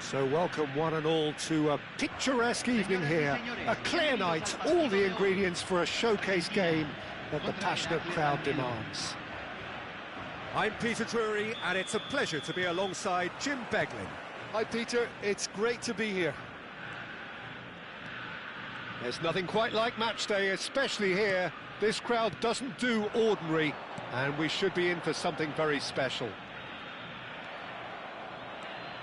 So welcome one and all to a picturesque evening here, a clear night, all the ingredients for a showcase game that the passionate crowd demands. I'm Peter Drury and it's a pleasure to be alongside Jim Beglin. Hi Peter, it's great to be here. There's nothing quite like match day, especially here. This crowd doesn't do ordinary and we should be in for something very special.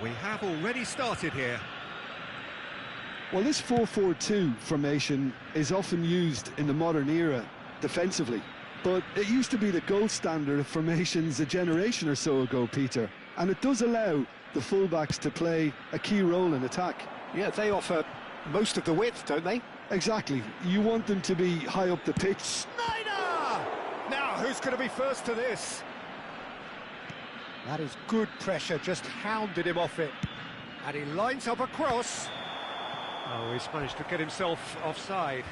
We have already started here. Well, this 4-4-2 formation is often used in the modern era defensively, but it used to be the gold standard of formations a generation or so ago, Peter, and it does allow the fullbacks to play a key role in attack. Yeah, they offer most of the width, don't they? Exactly. You want them to be high up the pitch. Snyder! Now, who's going to be first to this? That is good pressure, just hounded him off it. And he lines up a cross. Oh, he's managed to get himself offside.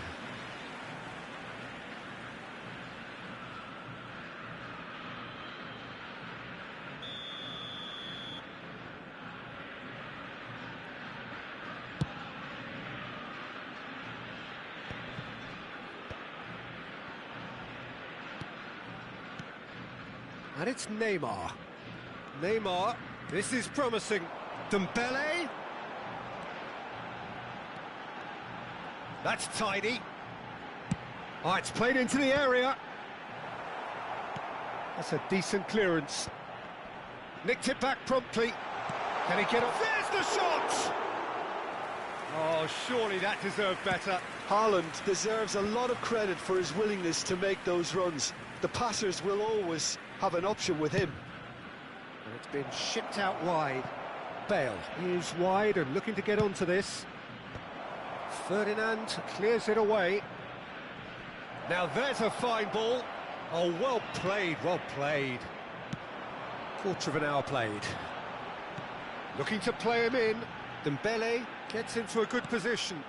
And it's Neymar. Neymar, this is promising. Dembele. That's tidy. Oh, it's played into the area. That's a decent clearance. Nicked it back promptly. Can he get up? There's the shot! Oh, surely that deserved better. Haaland deserves a lot of credit for his willingness to make those runs. The passers will always have an option with him. And it's been shipped out wide. Bale is wide and looking to get onto this. Ferdinand clears it away. Now there's a fine ball. Oh, well played, well played. Quarter of an hour played. Looking to play him in. Dembele gets into a good position.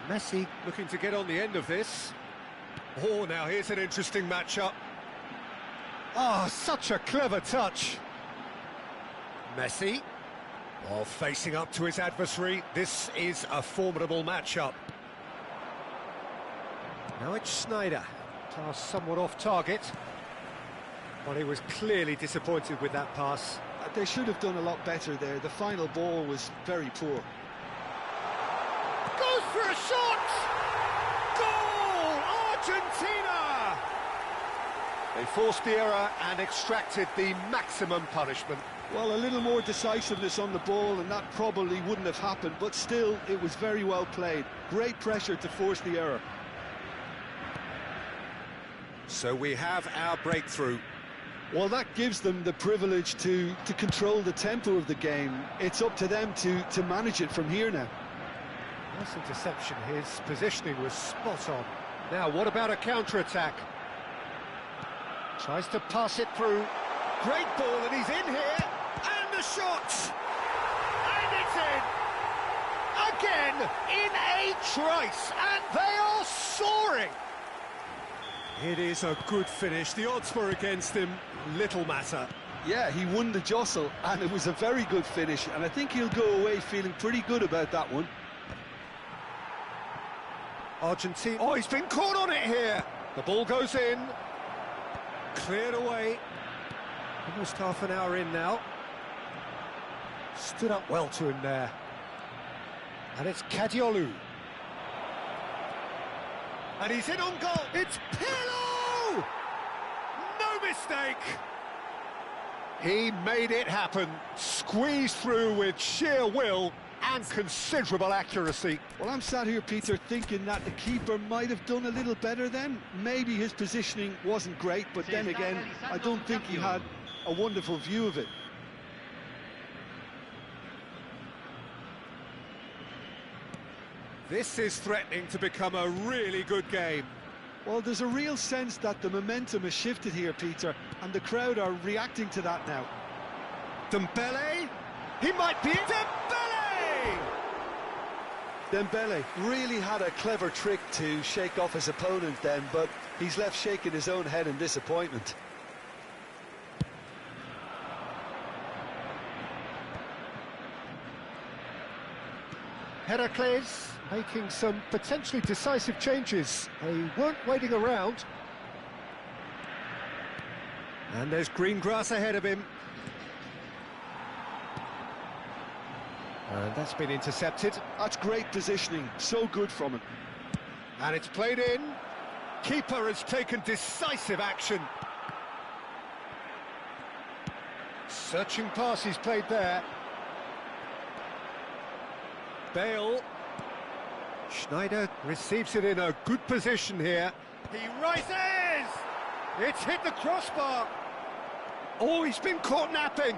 Messi looking to get on the end of this. Oh, now here's an interesting matchup. Ah, such a clever touch. Messi, while facing up to his adversary, this is a formidable matchup. Now it's Snyder, pass somewhat off target, but he was clearly disappointed with that pass. They should have done a lot better there. The final ball was very poor. Goes for a shot! Goal! Argentina! They forced the error and extracted the maximum punishment. Well, a little more decisiveness on the ball and that probably wouldn't have happened, but still, it was very well played. Great pressure to force the error. So we have our breakthrough. Well, that gives them the privilege to control the tempo of the game. It's up to them to manage it from here now. Nice interception, his positioning was spot on. Now, what about a counter-attack? Tries to pass it through. Great ball, and he's in here. And the shot! And it's in! Again, in a trice, and they are soaring! It is a good finish. The odds were against him, little matter. Yeah, he won the jostle, and it was a very good finish, and I think he'll go away feeling pretty good about that one. Argentina. Oh, he's been caught on it here. The ball goes in. Cleared away. Almost half an hour in now. Stood up well to him there. And it's Kadiolu. And he's in on goal. It's Pirlo! No mistake. He made it happen. Squeezed through with sheer will and considerable accuracy. Well, I'm sat here, Peter, thinking that the keeper might have done a little better then. Maybe his positioning wasn't great, but then again, I don't think he had a wonderful view of it. This is threatening to become a really good game. Well, there's a real sense that the momentum has shifted here, Peter, and the crowd are reacting to that now. Dembele, He might be it. Dembele! Dembele really had a clever trick to shake off his opponent then, but he's left shaking his own head in disappointment. Heracles making some potentially decisive changes. They weren't waiting around. And there's green grass ahead of him. And that's been intercepted. That's great positioning, so good from him. And it's played in. Keeper has taken decisive action. Searching pass he's played there. Bale. Schneider receives it in a good position here. He rises! It's hit the crossbar. Oh, he's been caught napping.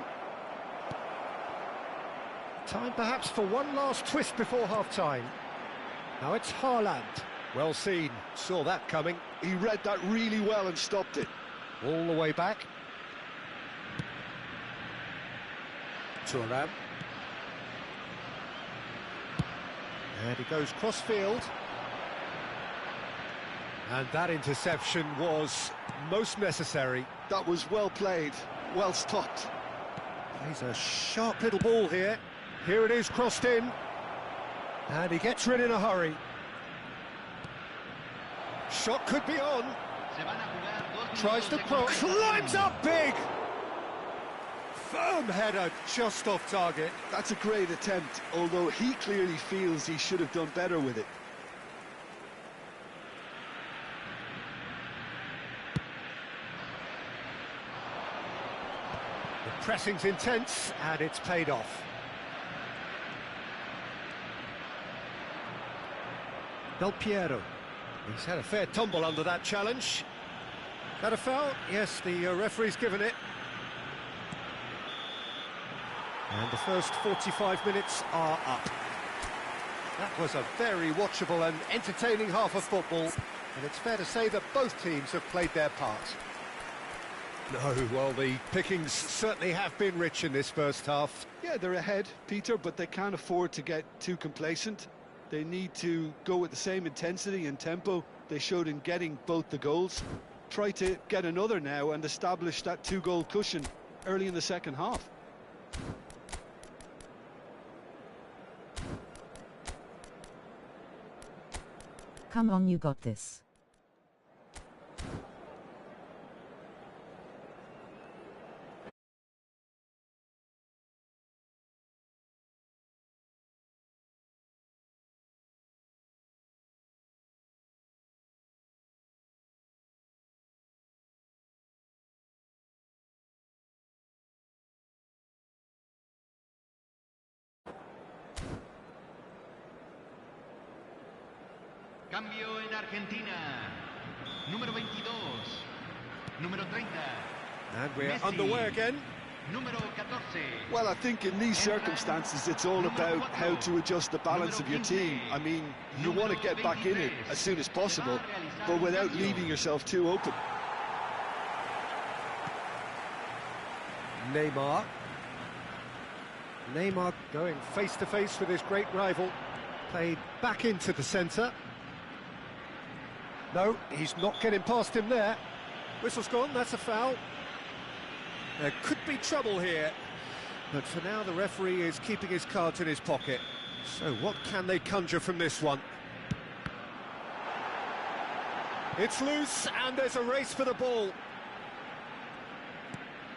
Time perhaps for one last twist before half-time. Now it's Haaland. Well seen, saw that coming. He read that really well and stopped it. All the way back. Thuram. And he goes cross-field. And that interception was most necessary. That was well played, well stopped. He's a sharp little ball here. Here it is, crossed in. And he gets rid in a hurry. Shot could be on. Tries to cross. Climbs up big! Firm header, just off target. That's a great attempt, although he clearly feels he should have done better with it. The pressing's intense, and it's paid off. Del Piero. He's had a fair tumble under that challenge. That a foul? Yes, the referee's given it. And the first 45 minutes are up. That was a very watchable and entertaining half of football, and it's fair to say that both teams have played their part. No, well, the pickings certainly have been rich in this first half. Yeah, they're ahead, Peter, but they can't afford to get too complacent. They need to go with the same intensity and tempo they showed in getting both the goals. Try to get another now and establish that two-goal cushion early in the second half. Come on, you got this. Cambio en Argentina. Número 22. Número 30. And we're Messi. underway again. Número 14. Well, I think in these circumstances it's all about how to adjust the balance of your team. I mean, you want to get back in it as soon as possible, but without leaving yourself too open. Neymar. Neymar going face-to-face with his great rival. Played back into the centre. No, he's not getting past him there. Whistle's gone, that's a foul. There could be trouble here, but for now the referee is keeping his cards in his pocket. So what can they conjure from this one? It's loose, and there's a race for the ball.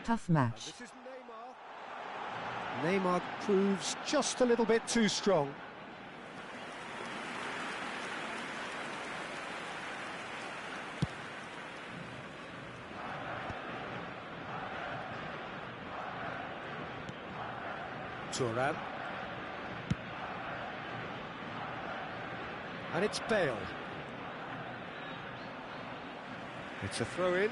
Tough match. This is Neymar. Neymar proves just a little bit too strong. Thuram. And it's Bale. It's a throw-in.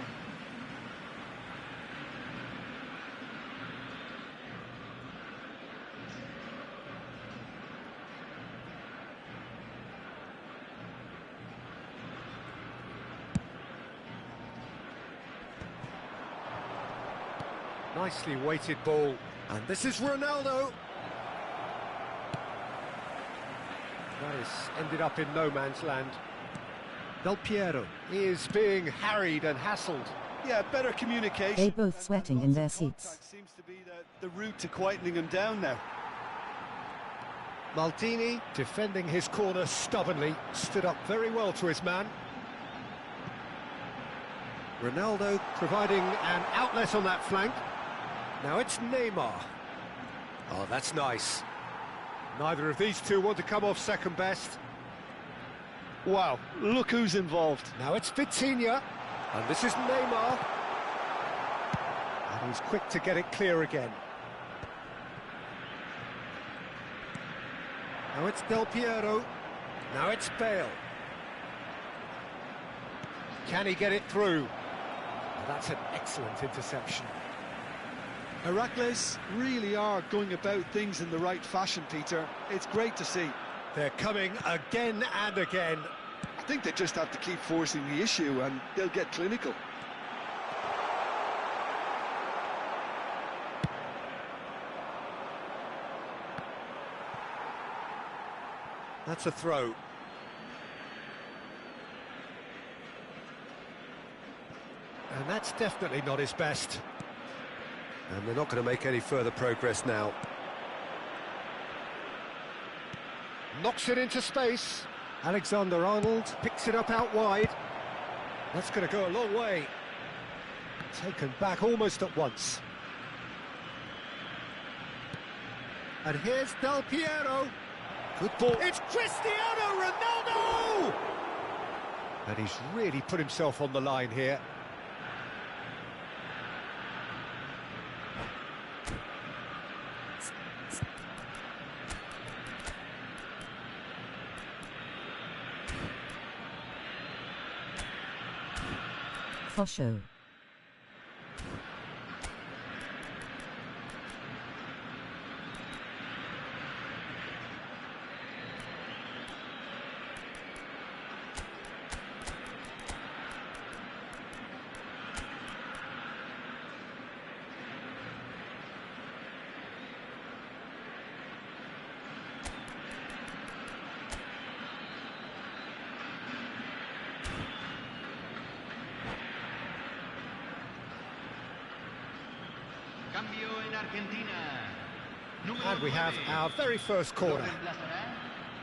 Nicely weighted ball. And this is Ronaldo. That is ended up in no man's land. Del Piero is being harried and hassled. Yeah, better communication. They both sweating in their seats. Seems to be the route to quietening him down now. Maldini, defending his corner stubbornly, stood up very well to his man. Ronaldo providing an outlet on that flank. Now it's Neymar. Oh, that's nice. Neither of these two want to come off second best. Wow, look who's involved. Now it's Vitinha, and this is Neymar. And he's quick to get it clear again. Now it's Del Piero. Now it's Bale. Can he get it through? Well, that's an excellent interception. Heracles really are going about things in the right fashion, Peter. It's great to see. They're coming again and again. I think they just have to keep forcing the issue and they'll get clinical. That's a throw. And that's definitely not his best. And they're not going to make any further progress now. Knocks it into space. Alexander-Arnold picks it up out wide. That's going to go a long way. Taken back almost at once. And here's Del Piero. Good ball. It's Cristiano Ronaldo! And he's really put himself on the line here. For show. Cambio en Argentina. And we have our very first corner.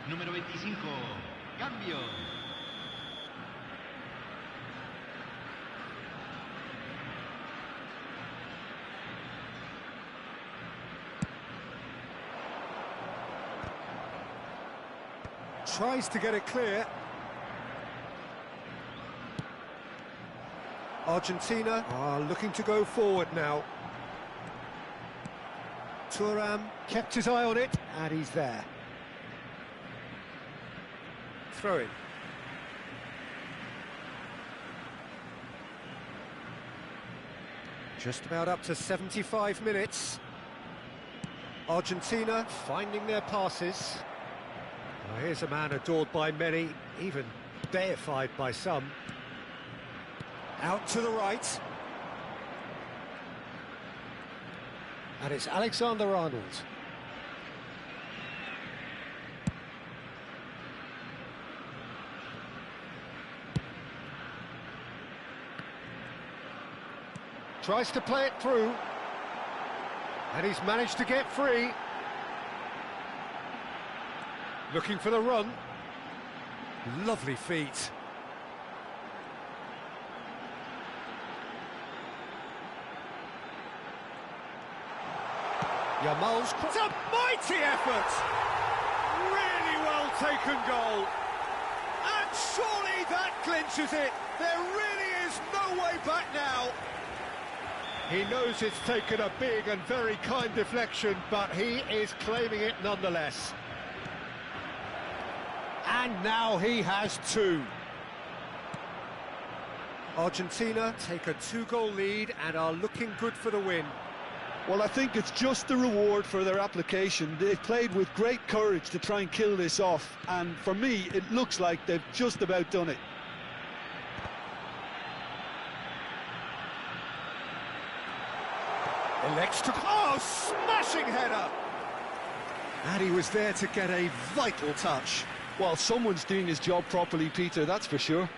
Número 25. Cambio. Tries to get it clear. Argentina are looking to go forward now. Thuram kept his eye on it, and he's there. Throw in. Just about up to 75 minutes. Argentina finding their passes. Well, here's a man adored by many, even deified by some. Out to the right. And it's Alexander-Arnold. Tries to play it through. And he's managed to get free. Looking for the run. Lovely feet. Yamal's... It's a mighty effort! Really well taken goal. And surely that clinches it. There really is no way back now. He knows it's taken a big and very kind deflection, but he is claiming it nonetheless. And now he has two. Argentina take a two-goal lead and are looking good for the win. Well, I think it's just the reward for their application. They've played with great courage to try and kill this off, and for me, it looks like they've just about done it. Elects to... Oh, smash! And he was there to get a vital touch. Well, someone's doing his job properly, Peter, that's for sure.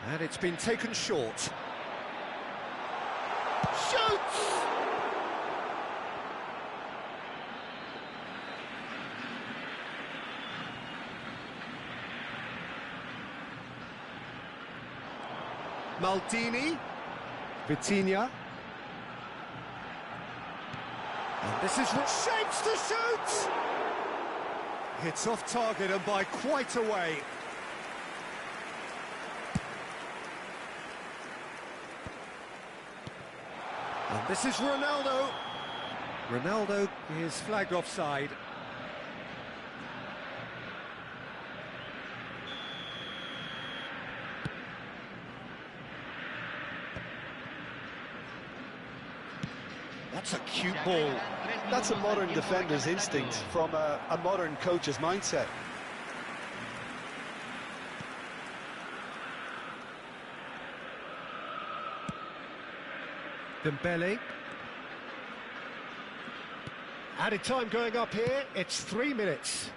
And it's been taken short. Shoots! Maldini. Vitinha. And this is what shapes to shoot! It's off target and by quite a way. And this is Ronaldo. Ronaldo is flagged offside. That's a cute ball. That's a modern defender's instinct from a modern coach's mindset. Dembele. Added time going up here, it's 3 minutes.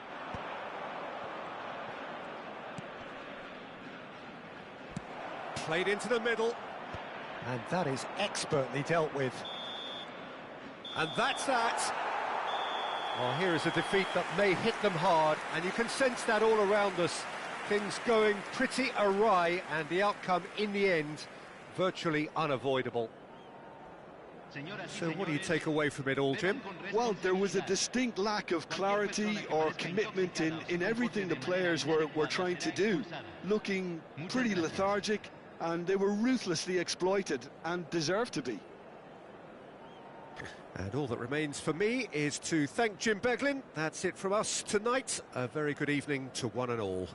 Played into the middle. And that is expertly dealt with. And that's that. Well, here is a defeat that may hit them hard, and you can sense that all around us. Things going pretty awry, and the outcome in the end, virtually unavoidable. So what do you take away from it all, Jim? Well, there was a distinct lack of clarity or commitment in everything the players were trying to do. Looking pretty lethargic, and they were ruthlessly exploited, and deserved to be. And all that remains for me is to thank Jim Beglin. That's it from us tonight. A very good evening to one and all.